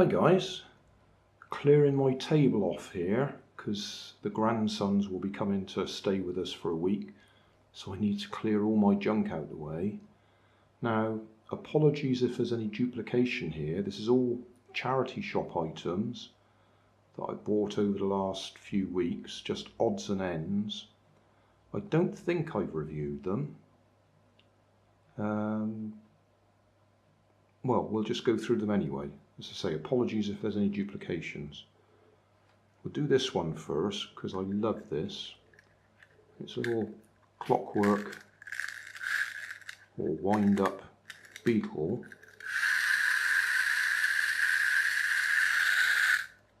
Hi guys, clearing my table off here because the grandsons will be coming to stay with us for a week, so I need to clear all my junk out of the way. Now, apologies if there's any duplication here. This is all charity shop items that I bought over the last few weeks, just odds and ends. I don't think I've reviewed them. Well, we'll just go through them anyway. As I say, apologies if there's any duplications. We'll do this one first because I love this. It's a little clockwork or wind-up beetle.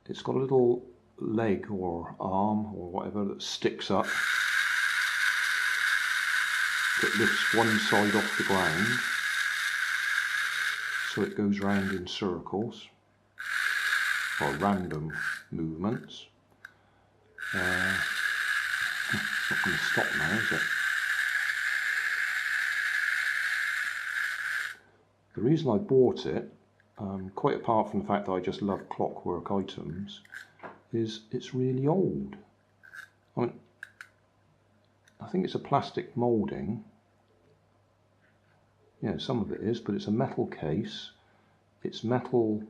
It's got a little leg or arm or whatever that sticks up, that lifts one side off the ground, so it goes round in circles or random movements. It's not going to stop now, is it? The reason I bought it, quite apart from the fact that I just love clockwork items, is it's really old. I mean, I think it's a plastic moulding. Yeah, some of it is, but it's a metal case. It's metal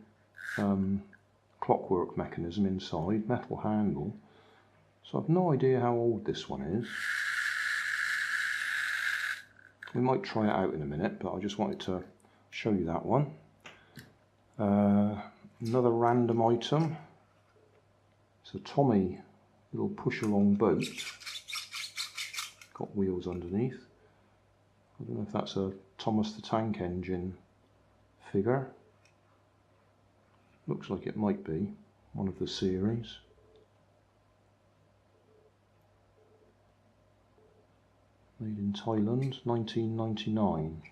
clockwork mechanism inside, metal handle. So I've no idea how old this one is. We might try it out in a minute, but I just wanted to show you that one. Another random item. It's a Tommy little push-along boat. Got wheels underneath. I don't know if that's a Thomas the Tank Engine figure. Looks like it might be one of the series. Made in Thailand, 1999.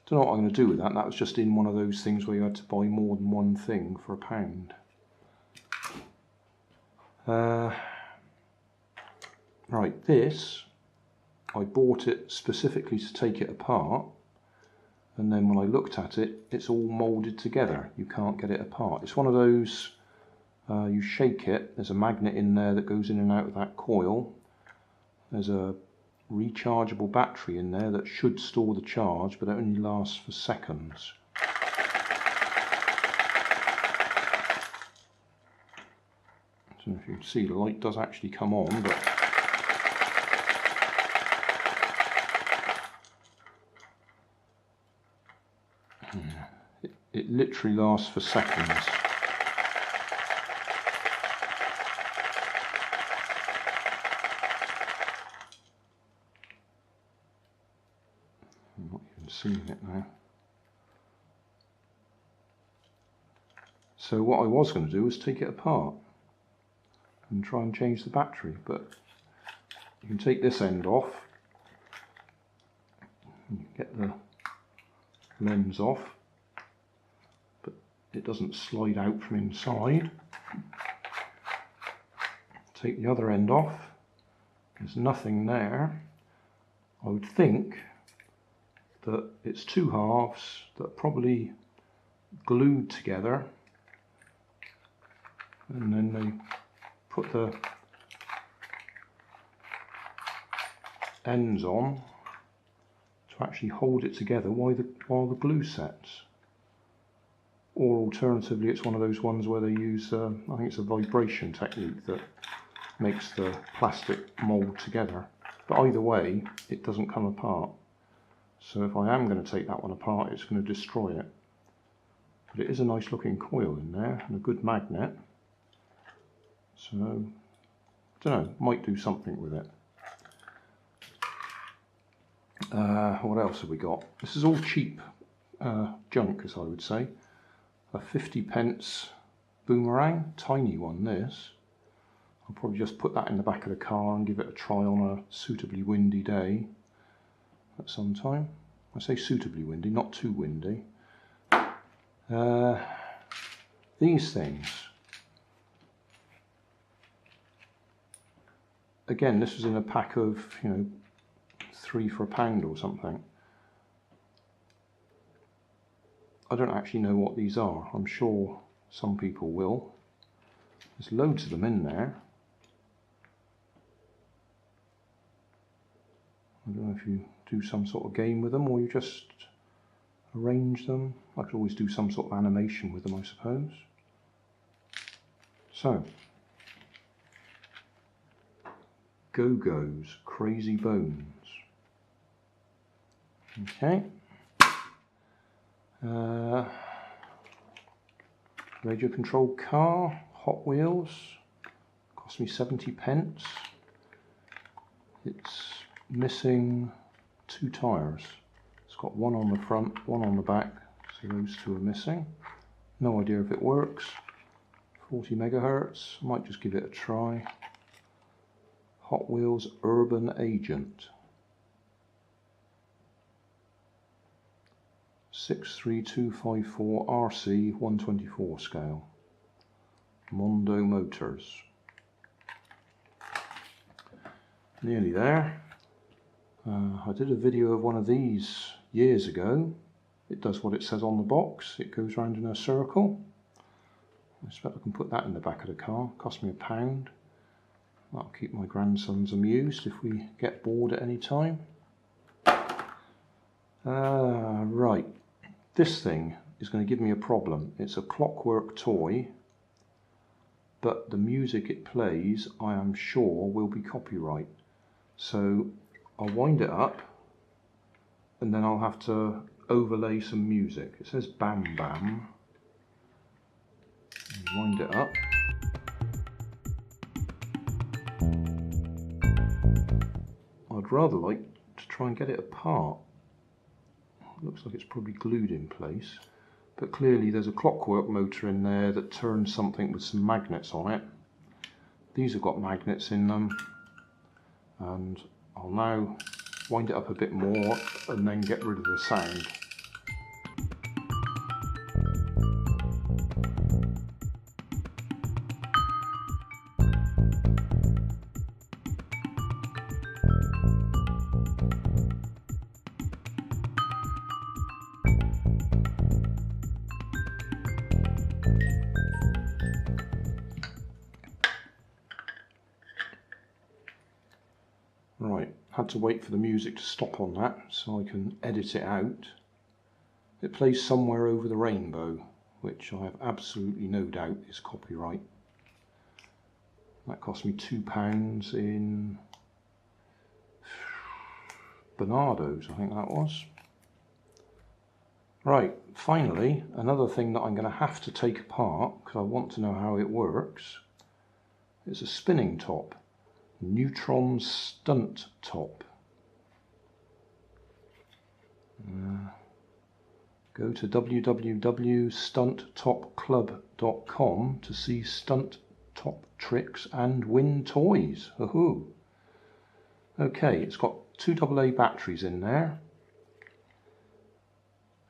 Don't know what I'm going to do with that. That was just in one of those things where you had to buy more than one thing for £1. Right, this, I bought it specifically to take it apart, and then when I looked at it, it's all moulded together. You can't get it apart. It's one of those, you shake it, there's a magnet in there that goes in and out of that coil. There's a rechargeable battery in there that should store the charge, but it only lasts for seconds. I don't know if you can see, the light does actually come on, but it literally lasts for seconds. I'm not even seeing it now. So what I was going to do was take it apart and try and change the battery, but you can take this end off, you get the lens off, but it doesn't slide out from inside. Take the other end off, there's nothing there. I would think that it's two halves that are probably glued together, and then they put the ends on to actually hold it together while the glue sets. Or alternatively, it's one of those ones where they use, I think it's a vibration technique that makes the plastic mould together. But either way, it doesn't come apart. So if I am going to take that one apart, it's going to destroy it. But it is a nice looking coil in there and a good magnet. So, I don't know, might do something with it. What else have we got? This is all cheap junk, as I would say. A 50p boomerang, tiny one this. I'll probably just put that in the back of the car and give it a try on a suitably windy day at some time. I say suitably windy, not too windy. These things. Again, this was in a pack of, 3 for £1 or something. I don't actually know what these are. I'm sure some people will. There's loads of them in there. I don't know if you do some sort of game with them or you just arrange them. I could always do some sort of animation with them, I suppose. So, Go-Go's Crazy Bones. Okay. Radio controlled car, Hot Wheels. Cost me 70p. It's missing 2 tyres. It's got one on the front, one on the back, so those 2 are missing. No idea if it works. 40 megahertz, I might just give it a try. Hot Wheels Urban Agent. 63254 RC 124 scale. Mondo Motors. Nearly there. I did a video of one of these years ago. It does what it says on the box. It goes round in a circle. I expect I can put that in the back of the car. Cost me £1. That'll keep my grandsons amused if we get bored at any time. Right. This thing is going to give me a problem. It's a clockwork toy, but the music it plays, I am sure, will be copyright. So I'll wind it up and then I'll have to overlay some music. It says Bam Bam. Wind it up. I'd rather like to try and get it apart. Looks like it's probably glued in place, but clearly there's a clockwork motor in there that turns something with some magnets on it. These have got magnets in them, and I'll now wind it up a bit more and then get rid of the sound. Right, had to wait for the music to stop on that so I can edit it out. It plays Somewhere Over the Rainbow, which I have absolutely no doubt is copyright. That cost me £2 in Bernardo's, I think that was. Right, finally, another thing that I'm going to have to take apart because I want to know how it works. It's a spinning top. Neutron stunt top. Go to www.stunttopclub.com to see stunt top tricks and win toys. Woohoo! Okay, it's got 2 AA batteries in there,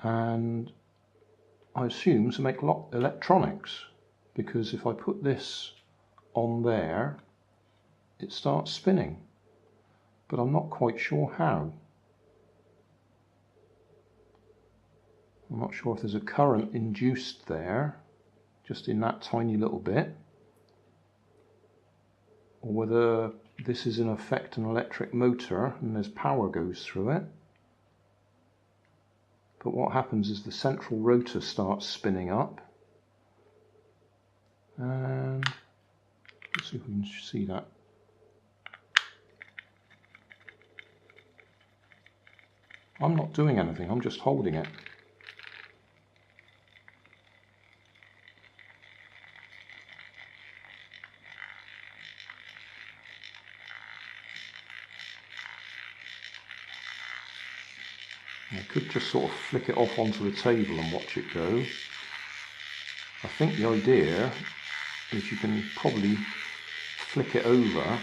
and I assume to make electronics, because if I put this on there, it starts spinning, but I'm not quite sure how. I'm not sure if there's a current induced there, just in that tiny little bit, or whether this is in effect an electric motor and there's power goes through it. But what happens is the central rotor starts spinning up, and let's see if we can see that. I'm not doing anything, I'm just holding it. I could just sort of flick it off onto the table and watch it go. I think the idea is you can probably flick it over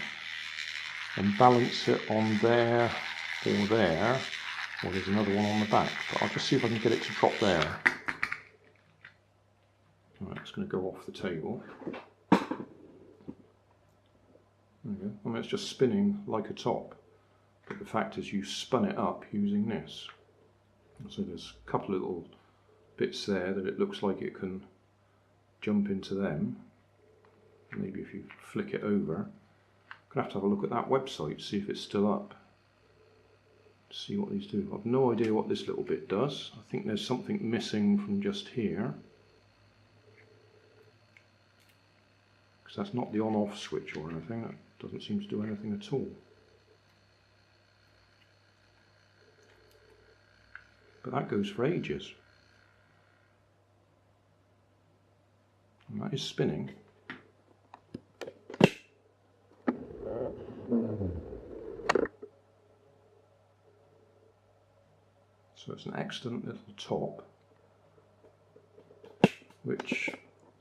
and balance it on there or there. Well, there's another one on the back, but I'll just see if I can get it to drop there. Alright, it's going to go off the table. There we go. I mean, it's just spinning like a top, but the fact is you spun it up using this. So there's a couple of little bits there that it looks like it can jump into them. Maybe if you flick it over, I'm going to have a look at that website, see if it's still up. See what these do. I've no idea what this little bit does. I think there's something missing from just here. Because that's not the on-off switch or anything. That doesn't seem to do anything at all. But that goes for ages. And that is spinning. So it's an excellent little top, which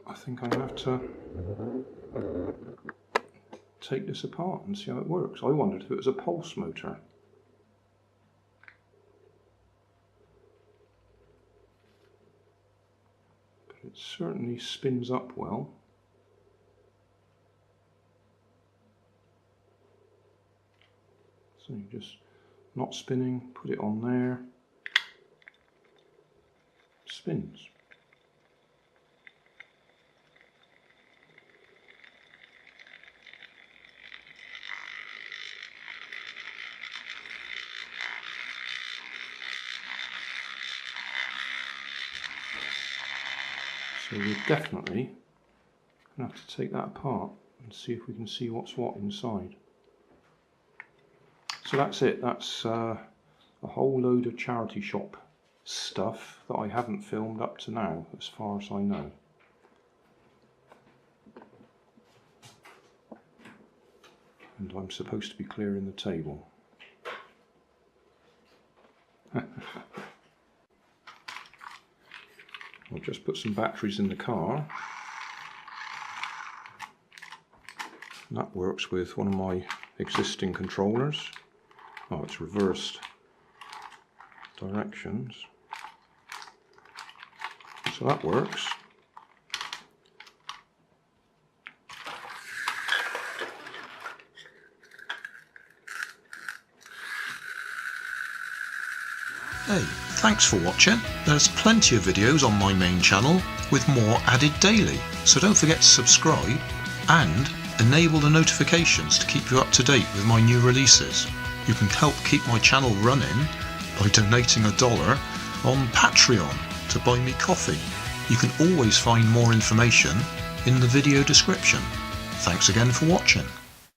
I think I'm going to have to take this apart and see how it works. I wondered if it was a pulse motor. But it certainly spins up well. So you just not spinning, put it on there. Spins. So we're definitely going to have to take that apart and see if we can see what's what inside. So that's it. That's a whole load of charity shop stuff that I haven't filmed up to now, as far as I know. And I'm supposed to be clearing the table. I'll just put some batteries in the car. And that works with one of my existing controllers. Oh, it's reversed directions. So that works. Hey, thanks for watching. There's plenty of videos on my main channel with more added daily, so don't forget to subscribe and enable the notifications to keep you up to date with my new releases. You can help keep my channel running by donating $1 on Patreon to buy me coffee. You can always find more information in the video description. Thanks again for watching.